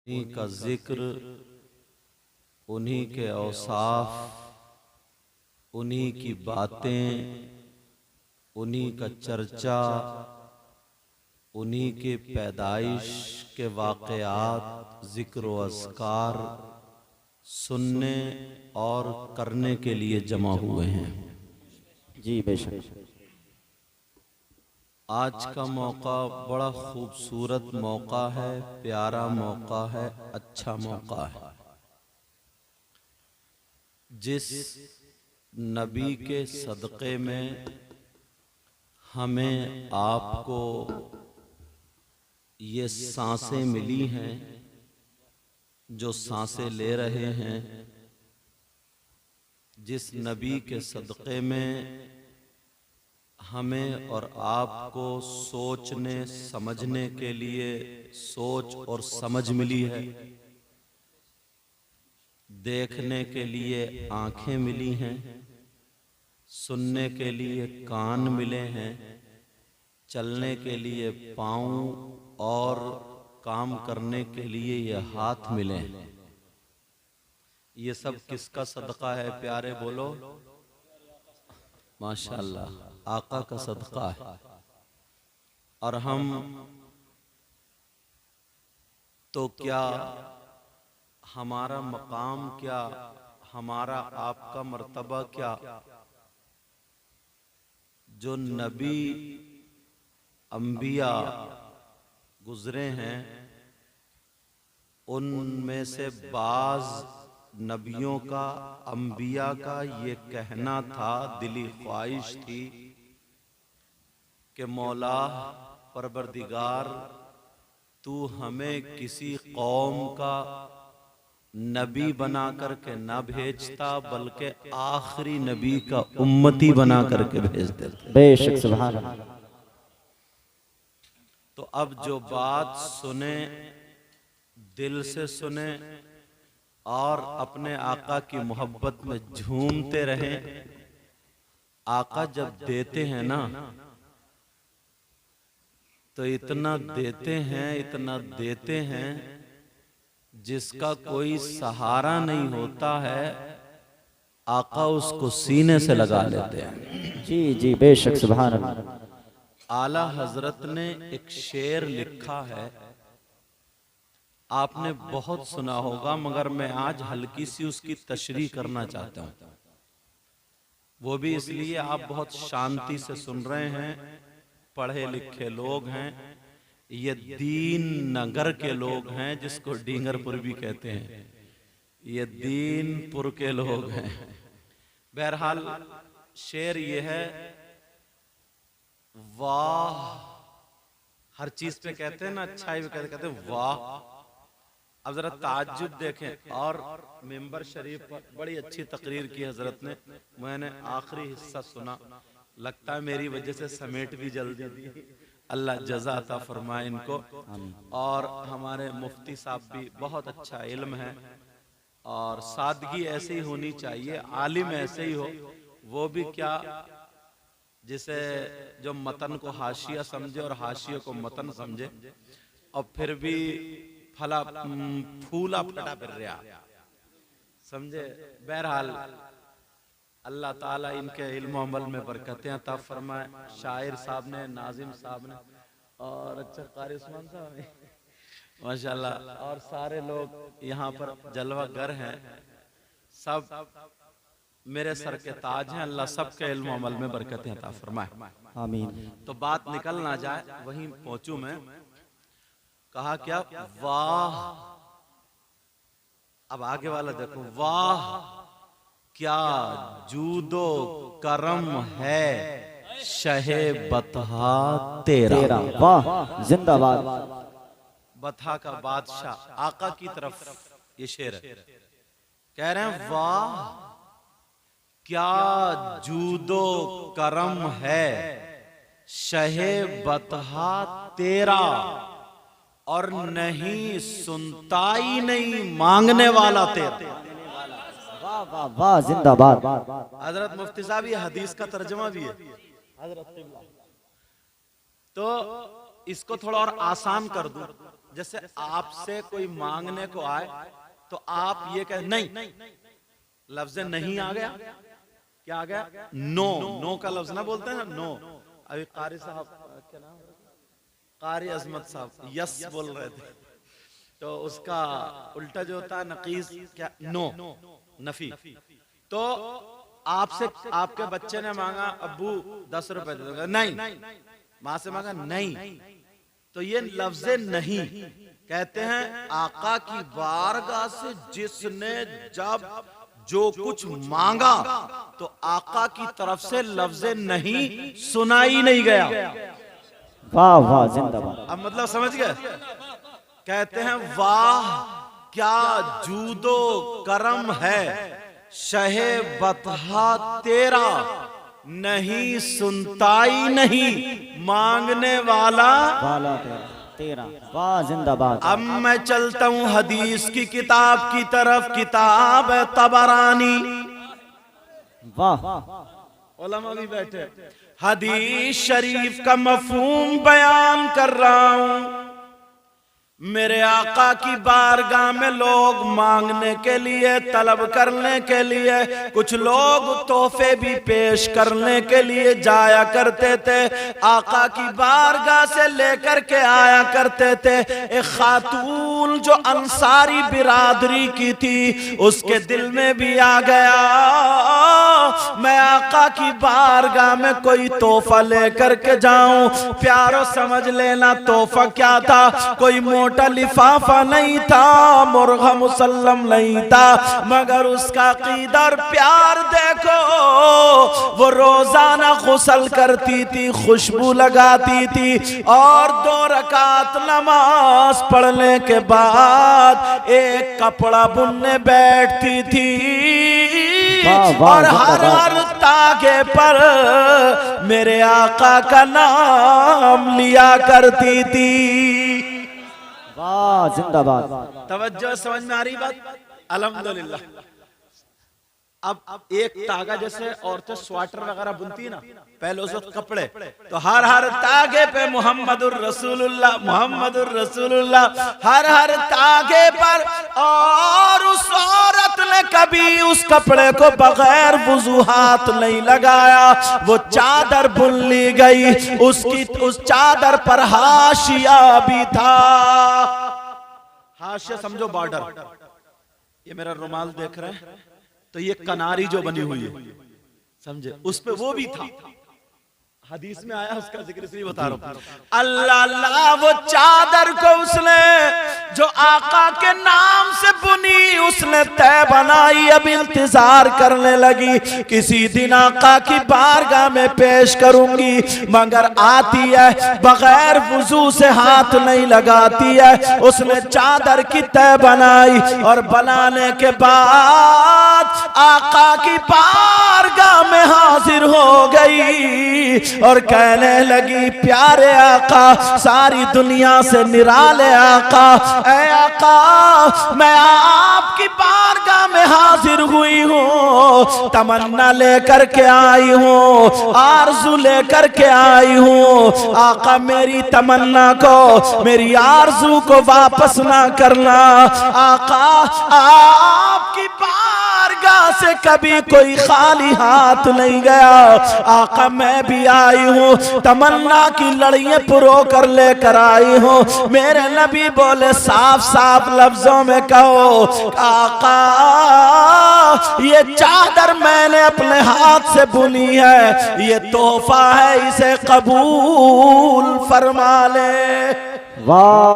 उन्हीं का जिक्र, उन्हीं के औसाफ, उन्हीं की बातें, उन्हीं का चर्चा, उन्हीं के पैदाइश के वाक़यात, जिक्र व अस्कार सुनने और करने के लिए जमा हुए हैं। जी बेशक। आज का मौका बड़ा खूबसूरत मौका है, प्यारा मौका है, अच्छा मौका है। जिस नबी के सदक़े में हमें आपको ये सांसें मिली हैं, जो सांसें ले रहे हैं, जिस नबी के सदक़े में हमें और आपको सोचने समझने के लिए सोच और समझ मिली है, देखने के लिए आँखें मिली हैं, सुनने के लिए कान मिले हैं, चलने के लिए पाँव और काम करने के लिए ये हाथ मिले हैं। ये सब किसका सदका है प्यारे, बोलो? माशाअल्लाह, आका का सदका है। और हम तो क्या, हमारा मकाम क्या, हमारा आपका मर्तबा क्या, जो नबी अंबिया गुजरे हैं उनमें से बाज नबियों का, अंबिया का ये कहना था, दिली ख्वाहिश थी कि मौला परवरदिगार, तू हमें किसी कौम का नबी बना करके न भेजता, बल्कि आखिरी नबी का उम्मती बना करके भेज देते। बेशक, सुभान अल्लाह। तो अब जो बात सुने, दिल से सुने और अपने आका की मोहब्बत में झूमते रहें। आका जब देते हैं ना, तो इतना देते हैं, इतना देते हैं जिसका कोई सहारा नहीं होता है, आका उसको सीने से लगा लेते हैं। जी जी बेशक, सुभान अल्लाह। आला हजरत ने एक शेर लिखा है, आपने बहुत सुना होगा, मगर मैं आज हल्की सी उसकी तशरीह करना चाहता हूं। वो भी इसलिए आप बहुत शांति से सुन रहे हैं, पढ़े लिखे लोग हैं, ये दीन नगर के लोग हैं, जिसको डींगरपुर भी कहते हैं, ये दीनपुर के लोग हैं। बहरहाल शेर ये है, वाह, हर चीज पे कहते हैं ना, अच्छाई पे कहते हैं वाह। अब जरा ताज्जुब देखें। और मेंबर शरीफ पर बड़ी अच्छी तकरीर की हजरत ने, मैंने आखिरी हिस्सा सुना, लगता है मेरी वजह से समेट भी जल्दी दी। अल्लाह जज़ा अता फरमाए इनको। और हमारे मुफ्ती साहब भी बहुत अच्छा इल्म है, और सादगी ऐसे ही होनी चाहिए, आलिम ऐसे ही हो। वो भी क्या, जिसे जो मतन को हाशिया समझे और हाशिया को मतन समझे, और फिर भी फला फूला फटा फिर रहा, समझे। बहरहाल अल्लाह ताला इनके इल्म अमल में बरकतें अता फरमाए। शायर साहब ने, नाजिम साहब ने, और अच्छा कारी उस्मान साहब ने, माशाल्लाह, और सारे लोग यहाँ पर जलवागर हैं, सब मेरे सर के ताज हैं। अल्लाह सबके इल्म अमल में बरकतें अता फरमाए, आमीन। तो बात निकल ना जाए, वहीं पहुंचू मैं। कहा क्या, वाह, अब आगे वाला देखो, वाह क्या जूदो करम है शहे बतहा तेरा। तेरा, वाह, जिंदाबाद। बतहा का बादशाह आका की तरफ ये शेर है, कह रहे हैं वाह क्या जूदो करम है शहे बतहा तेरा, और नहीं सुनता ही नहीं मांगने वाला तेरा। वाह वाह वाह, जिंदाबाद। हजरत मुफ्ती साहब, ये हदीस का तर्जमा भी है हजरत। तो इसको थोड़ा और आसान कर दूं, जैसे आपसे कोई मांगने को आए तो आप ये कह नहीं, लफ्ज नहीं आ गया, क्या आ गया? नो। नो का लफ्ज ना बोलते हैं ना, नो। अभी कारी साहब, क्या नाम, कारी अजमत साहब यस बोल रहे थे, तो उसका उल्टा जो होता है नकीस, क्या? नो, नफी। तो आपसे आपके बच्चे ने मांगा अब्बू 10 रुपए दे दो, नहीं। माँ से मांगा नहीं, तो ये लफ्ज नहीं कहते हैं आका की बारगाह से जिसने जब जो कुछ मांगा तो आका की तरफ से लफ्ज नहीं सुना ही नहीं गया। वाह वाह जिंदाबाद। अब मतलब समझ गए? कहते हैं वाह क्या जूदो करम है शहे बतहा तेरा, नहीं सुनता ही नहीं मांगने वाला तेरा। वाह जिंदाबाद। अब मैं चलता हूँ हदीस की किताब की तरफ, किताब है तबरानी। वाह, उलमा भी बैठे। हदीस शरीफ का मफहूम बयान कर रहा हूँ। मेरे आका की बारगाह में लोग मांगने के लिए, तलब करने के लिए, कुछ लोग तोहफे भी पेश करने के लिए जाया करते थे। आका की बारगाह से लेकर के आया करते थे। एक खातून जो अंसारी बिरादरी की थी, उसके दिल में भी आ गया मैं आका की बारगाह में कोई तोहफा लेकर के जाऊं। प्यारो समझ लेना तोहफा क्या था, कोई मोटा लिफाफा नहीं था, मुर्गा मुसल्लम नहीं था, मगर उसका अकीदा और प्यार देखो। वो रोजाना गुस्ल करती थी, खुशबू लगाती थी, और 2 रकात नमाज पढ़ने के बाद एक कपड़ा बुनने बैठती थी। और हर तागे पर मेरे आका का नाम लिया करती थी। वाह जिंदाबाद। तवज्जो, समझ में आ रही बात? अल्हम्दुलिल्लाह। अब एक तागा, जैसे औरतें स्वेटर वगैरह बुनती है ना, पहले उस वक्त कपड़े, तो हर तागे पे मुहम्मदुर रसूलुल्लाह, मुहम्मदुर रसूलुल्लाह हर तागे पर। और उस औरत ने कभी उस कपड़े को बगैर वुजू हाथ नहीं लगाया। वो चादर बुन ली गई, उसकी उस चादर पर हाशिया भी था। हाशिया समझो बॉर्डर। ये मेरा रुमाल देख रहे हैं, तो ये कनारी जो बनी हुई है, समझे, उस पे वो भी था। हदीस में आया, उसका जिक्र इसलिए बता रहा हूं। अल्लाह अल्लाह, वो चादर को उसने जो आका के नाम से बुनी, उसने तय बनाई। अब इंतजार करने लगी, किसी दिन आका की बारगाह में पेश करूंगी, मगर आती है बगैर वुजू से हाथ नहीं लगाती है। उसने चादर की तय बनाई, और बनाने के बाद आका की बारगाह में हाजिर हो गई और कहने लगी, प्यारे आका, सारी दुनिया से निराले आका, ऐ आका, मैं आपकी बारगाह में हाजिर हुई हूँ, तमन्ना लेकर के आई हूँ, आरज़ू लेकर के आई हूँ। आका, मेरी तमन्ना को, मेरी आरज़ू को वापस ना करना। आका, आपकी बारगाह से कभी कोई खाली हाथ नहीं गया। आका, मैं भी आई हूँ, तमन्ना की लड़ियां पुरो कर लेकर आई हूँ। मेरे नबी बोले, साफ साफ लफ्जों में कहो, आका, ये चादर मैंने अपने हाथ से बुनी है, ये तोहफा है, इसे कबूल फरमा ले। वाह।